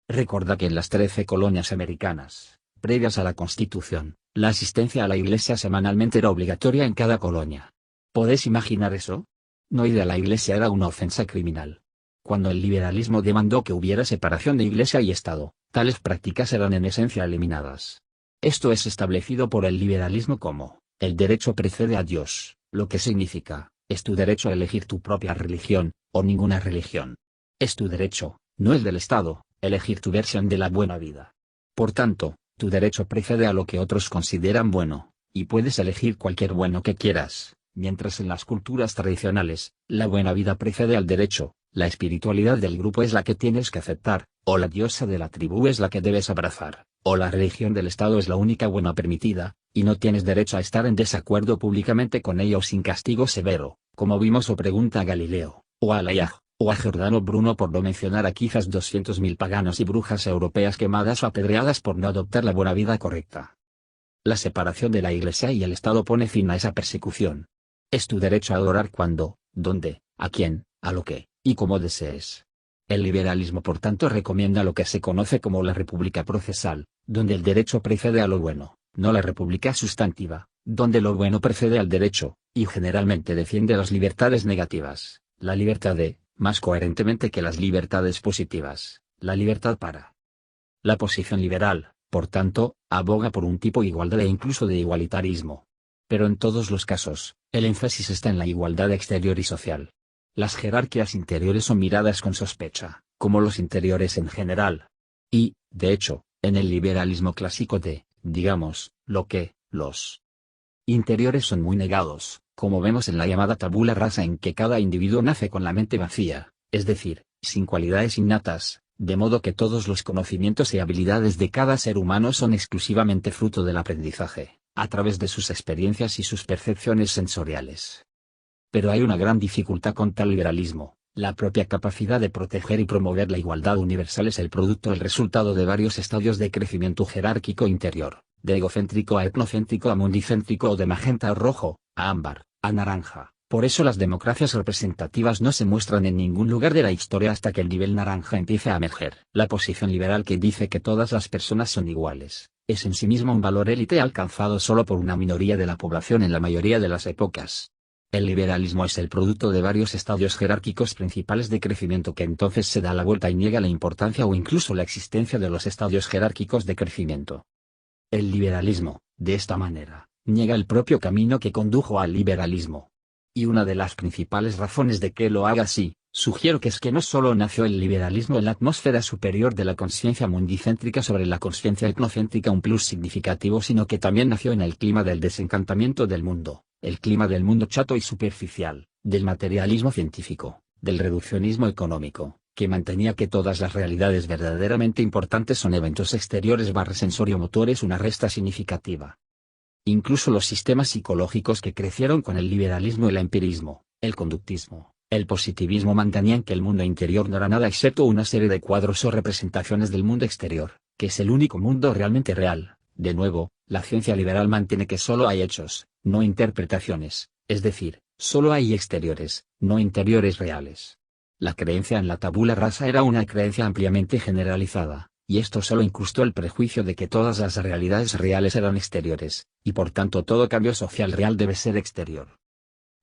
Recuerda que en las 13 colonias americanas, previas a la Constitución, la asistencia a la iglesia semanalmente era obligatoria en cada colonia. ¿Podés imaginar eso? No ir a la iglesia era una ofensa criminal. Cuando el liberalismo demandó que hubiera separación de iglesia y Estado, tales prácticas eran en esencia eliminadas. Esto es establecido por el liberalismo como, el derecho precede a Dios, lo que significa, es tu derecho a elegir tu propia religión, o ninguna religión. Es tu derecho, no el del Estado, elegir tu versión de la buena vida. Por tanto, tu derecho precede a lo que otros consideran bueno, y puedes elegir cualquier bueno que quieras, mientras en las culturas tradicionales, la buena vida precede al derecho, la espiritualidad del grupo es la que tienes que aceptar, o la diosa de la tribu es la que debes abrazar, o la religión del Estado es la única buena permitida, y no tienes derecho a estar en desacuerdo públicamente con ella o sin castigo severo, como vimos o pregunta a Galileo, o a Layaj, o a Giordano Bruno, por no mencionar a quizás 200.000 paganos y brujas europeas quemadas o apedreadas por no adoptar la buena vida correcta. La separación de la Iglesia y el Estado pone fin a esa persecución. Es tu derecho a adorar cuando, dónde, a quién, a lo que, y como desees. El liberalismo por tanto recomienda lo que se conoce como la república procesal, donde el derecho precede a lo bueno, no la república sustantiva, donde lo bueno precede al derecho, y generalmente defiende las libertades negativas, la libertad de, más coherentemente que las libertades positivas, la libertad para. La posición liberal, por tanto, aboga por un tipo de igualdad e incluso de igualitarismo. Pero en todos los casos, el énfasis está en la igualdad exterior y social. Las jerarquías interiores son miradas con sospecha, como los interiores en general. Y, de hecho, en el liberalismo clásico digamos, los interiores son muy negados, como vemos en la llamada tabula rasa, en que cada individuo nace con la mente vacía, es decir, sin cualidades innatas, de modo que todos los conocimientos y habilidades de cada ser humano son exclusivamente fruto del aprendizaje, a través de sus experiencias y sus percepciones sensoriales. Pero hay una gran dificultad con tal liberalismo: la propia capacidad de proteger y promover la igualdad universal es el resultado de varios estadios de crecimiento jerárquico interior, de egocéntrico a etnocéntrico a mundicéntrico, o de magenta a rojo, a ámbar, a naranja. Por eso las democracias representativas no se muestran en ningún lugar de la historia hasta que el nivel naranja empiece a emerger. La posición liberal, que dice que todas las personas son iguales, es en sí misma un valor élite alcanzado solo por una minoría de la población en la mayoría de las épocas. El liberalismo es el producto de varios estadios jerárquicos principales de crecimiento, que entonces se da la vuelta y niega la importancia o incluso la existencia de los estadios jerárquicos de crecimiento. El liberalismo, de esta manera, niega el propio camino que condujo al liberalismo. Y una de las principales razones de que lo haga así, sugiero que es que no solo nació el liberalismo en la atmósfera superior de la conciencia mundicéntrica sobre la conciencia etnocéntrica, un plus significativo, sino que también nació en el clima del desencantamiento del mundo, el clima del mundo chato y superficial, del materialismo científico, del reduccionismo económico, que mantenía que todas las realidades verdaderamente importantes son eventos exteriores sensorio-motores, una resta significativa. Incluso los sistemas psicológicos que crecieron con el liberalismo, el empirismo, el conductismo, el positivismo, mantenían que el mundo interior no era nada excepto una serie de cuadros o representaciones del mundo exterior, que es el único mundo realmente real. De nuevo, la ciencia liberal mantiene que solo hay hechos, no interpretaciones, es decir, solo hay exteriores, no interiores reales. La creencia en la tabula rasa era una creencia ampliamente generalizada, y esto solo incrustó el prejuicio de que todas las realidades reales eran exteriores, y por tanto todo cambio social real debe ser exterior.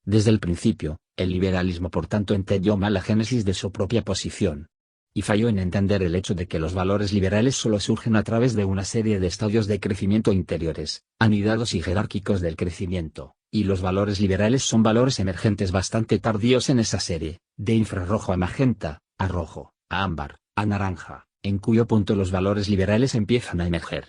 Desde el principio, el liberalismo por tanto entendió mal la génesis de su propia posición. y falló en entender el hecho de que los valores liberales solo surgen a través de una serie de estadios de crecimiento interiores, anidados y jerárquicos del crecimiento, y los valores liberales son valores emergentes bastante tardíos en esa serie, de infrarrojo a magenta, a rojo, a ámbar, a naranja, en cuyo punto los valores liberales empiezan a emerger.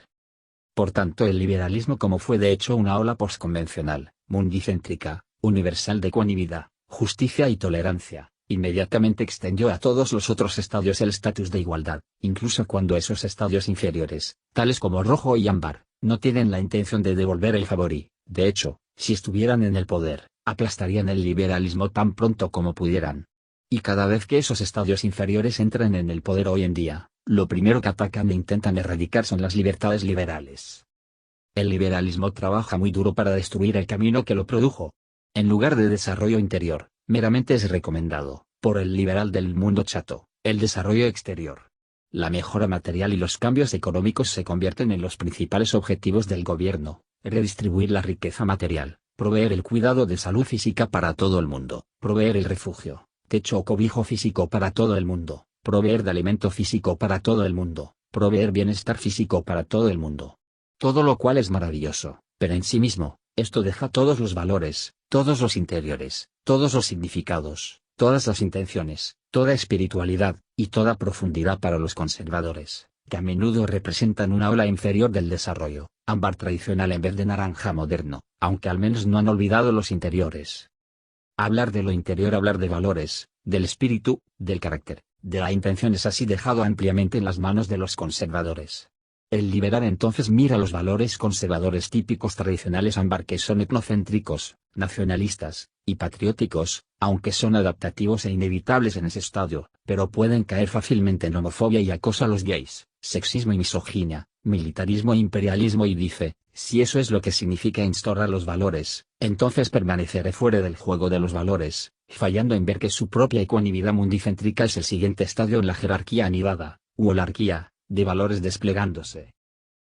Por tanto, el liberalismo, como fue de hecho una ola postconvencional, mundicéntrica, universal de ecuanimidad, justicia y tolerancia, inmediatamente extendió a todos los otros estadios el estatus de igualdad, incluso cuando esos estadios inferiores, tales como rojo y ámbar, no tienen la intención de devolver el favor y, de hecho, si estuvieran en el poder, aplastarían el liberalismo tan pronto como pudieran. Y cada vez que esos estadios inferiores entran en el poder hoy en día, lo primero que atacan e intentan erradicar son las libertades liberales. El liberalismo trabaja muy duro para destruir el camino que lo produjo. En lugar de desarrollo interior, meramente es recomendado, por el liberal del mundo chato, el desarrollo exterior. La mejora material y los cambios económicos se convierten en los principales objetivos del gobierno: redistribuir la riqueza material, proveer el cuidado de salud física para todo el mundo, proveer el refugio, techo o cobijo físico para todo el mundo, proveer de alimento físico para todo el mundo, proveer bienestar físico para todo el mundo. Todo lo cual es maravilloso, pero en sí mismo, esto deja todos los valores, todos los interiores, todos los significados, todas las intenciones, toda espiritualidad, y toda profundidad para los conservadores, que a menudo representan una ola inferior del desarrollo, ámbar tradicional en vez de naranja moderno, aunque al menos no han olvidado los interiores. Hablar de lo interior, hablar de valores, del espíritu, del carácter, de la intención es así dejado ampliamente en las manos de los conservadores. El liberal entonces mira los valores conservadores típicos tradicionales ámbar, que son etnocéntricos, nacionalistas, y patrióticos, aunque son adaptativos e inevitables en ese estadio, pero pueden caer fácilmente en homofobia y acoso a los gays, sexismo y misoginia, militarismo e imperialismo, y dice: si eso es lo que significa instaurar los valores, entonces permaneceré fuera del juego de los valores, fallando en ver que su propia ecuanimidad mundicéntrica es el siguiente estadio en la jerarquía anidada, u holarquía, de valores desplegándose.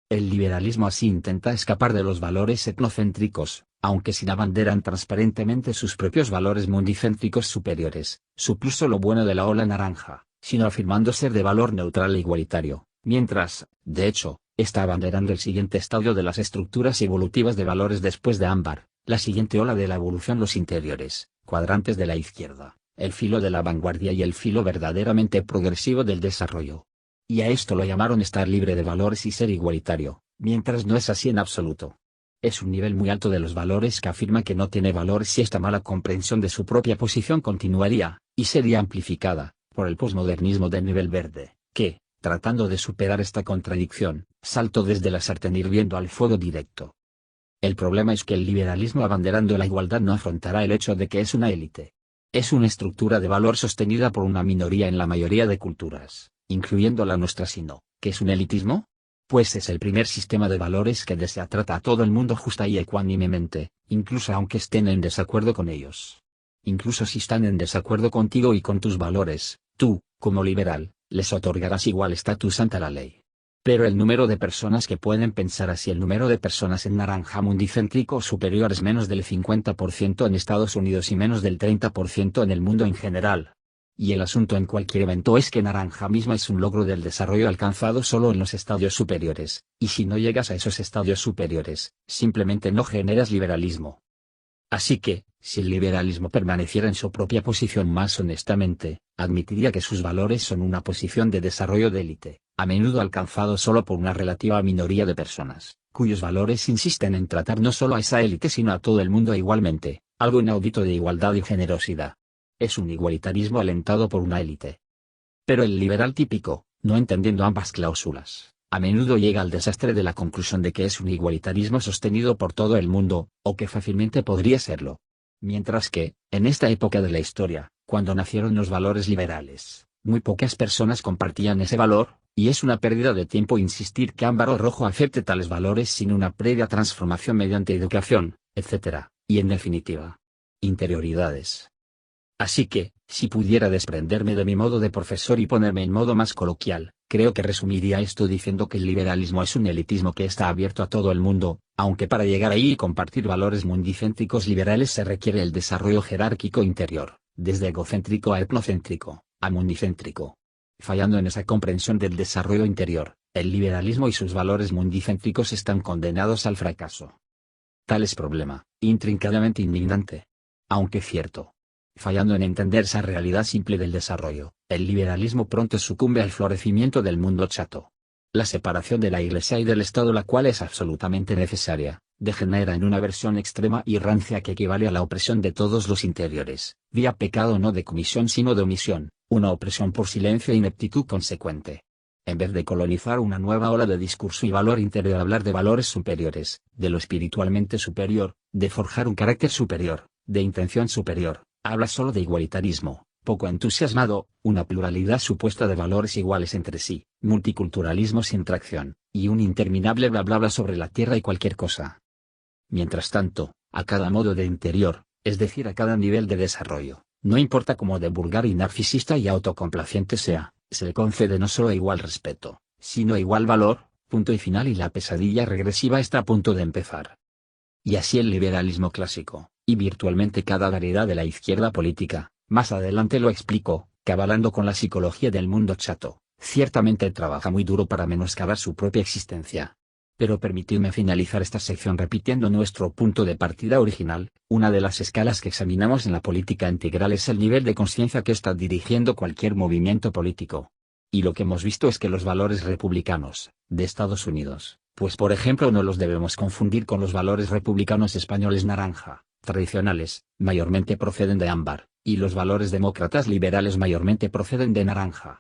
El liberalismo así intenta escapar de los valores etnocéntricos, aunque sin abanderan transparentemente sus propios valores mundicéntricos superiores, supuso lo bueno de la ola naranja, sino afirmando ser de valor neutral e igualitario, mientras, de hecho, está abanderando el siguiente estadio de las estructuras evolutivas de valores después de ámbar, la siguiente ola de la evolución: los interiores, cuadrantes de la izquierda, el filo de la vanguardia y el filo verdaderamente progresivo del desarrollo. Y a esto lo llamaron estar libre de valores y ser igualitario, mientras no es así en absoluto. Es un nivel muy alto de los valores que afirma que no tiene valores, si esta mala comprensión de su propia posición continuaría, y sería amplificada, por el posmodernismo de nivel verde, que, tratando de superar esta contradicción, saltó desde la sartén hirviendo al fuego directo. El problema es que el liberalismo, abanderando la igualdad, no afrontará el hecho de que es una élite. Es una estructura de valor sostenida por una minoría en la mayoría de culturas, incluyendo la nuestra, sino, ¿qué es un elitismo? Pues es el primer sistema de valores que desea trata a todo el mundo justa y ecuánimemente, incluso aunque estén en desacuerdo con ellos. Incluso si están en desacuerdo contigo y con tus valores, tú, como liberal, les otorgarás igual estatus ante la ley. Pero el número de personas que pueden pensar así, el número de personas en naranja mundicéntrico superior, es menos del 50% en Estados Unidos y menos del 30% en el mundo en general. Y el asunto en cualquier evento es que naranja misma es un logro del desarrollo alcanzado solo en los estadios superiores, y si no llegas a esos estadios superiores, simplemente no generas liberalismo. Así que, si el liberalismo permaneciera en su propia posición más honestamente, admitiría que sus valores son una posición de desarrollo de élite, a menudo alcanzado solo por una relativa minoría de personas, cuyos valores insisten en tratar no solo a esa élite sino a todo el mundo igualmente, algo inaudito de igualdad y generosidad. Es un igualitarismo alentado por una élite. Pero el liberal típico, no entendiendo ambas cláusulas, a menudo llega al desastre de la conclusión de que es un igualitarismo sostenido por todo el mundo, o que fácilmente podría serlo. Mientras que, en esta época de la historia, cuando nacieron los valores liberales, muy pocas personas compartían ese valor, y es una pérdida de tiempo insistir que ámbar o rojo acepte tales valores sin una previa transformación mediante educación, etc., y en definitiva, interioridades. Así que, si pudiera desprenderme de mi modo de profesor y ponerme en modo más coloquial, creo que resumiría esto diciendo que el liberalismo es un elitismo que está abierto a todo el mundo, aunque para llegar ahí y compartir valores mundicéntricos liberales se requiere el desarrollo jerárquico interior, desde egocéntrico a etnocéntrico, a mundicéntrico. Fallando en esa comprensión del desarrollo interior, el liberalismo y sus valores mundicéntricos están condenados al fracaso. Tal es problema, intrincadamente indignante. Aunque cierto. Fallando en entender esa realidad simple del desarrollo, el liberalismo pronto sucumbe al florecimiento del mundo chato. La separación de la Iglesia y del Estado, la cual es absolutamente necesaria, degenera en una versión extrema y rancia que equivale a la opresión de todos los interiores, vía pecado no de comisión sino de omisión, una opresión por silencio e ineptitud consecuente. En vez de colonizar una nueva ola de discurso y valor interior, hablar de valores superiores, de lo espiritualmente superior, de forjar un carácter superior, de intención superior, habla solo de igualitarismo, poco entusiasmado, una pluralidad supuesta de valores iguales entre sí, multiculturalismo sin tracción, y un interminable bla bla bla sobre la tierra y cualquier cosa. Mientras tanto, a cada modo de interior, es decir a cada nivel de desarrollo, no importa cómo de vulgar y narcisista y autocomplaciente sea, se le concede no solo igual respeto, sino igual valor, punto y final, y la pesadilla regresiva está a punto de empezar. Y así el liberalismo clásico, y virtualmente cada variedad de la izquierda política, más adelante lo explico, cabalando con la psicología del mundo chato, ciertamente trabaja muy duro para menoscabar su propia existencia. Pero permitidme finalizar esta sección repitiendo nuestro punto de partida original. Una de las escalas que examinamos en la política integral es el nivel de conciencia que está dirigiendo cualquier movimiento político. Y lo que hemos visto es que los valores republicanos, de Estados Unidos, pues por ejemplo no los debemos confundir con los valores republicanos españoles naranja, tradicionales, mayormente proceden de ámbar, y los valores demócratas liberales mayormente proceden de naranja.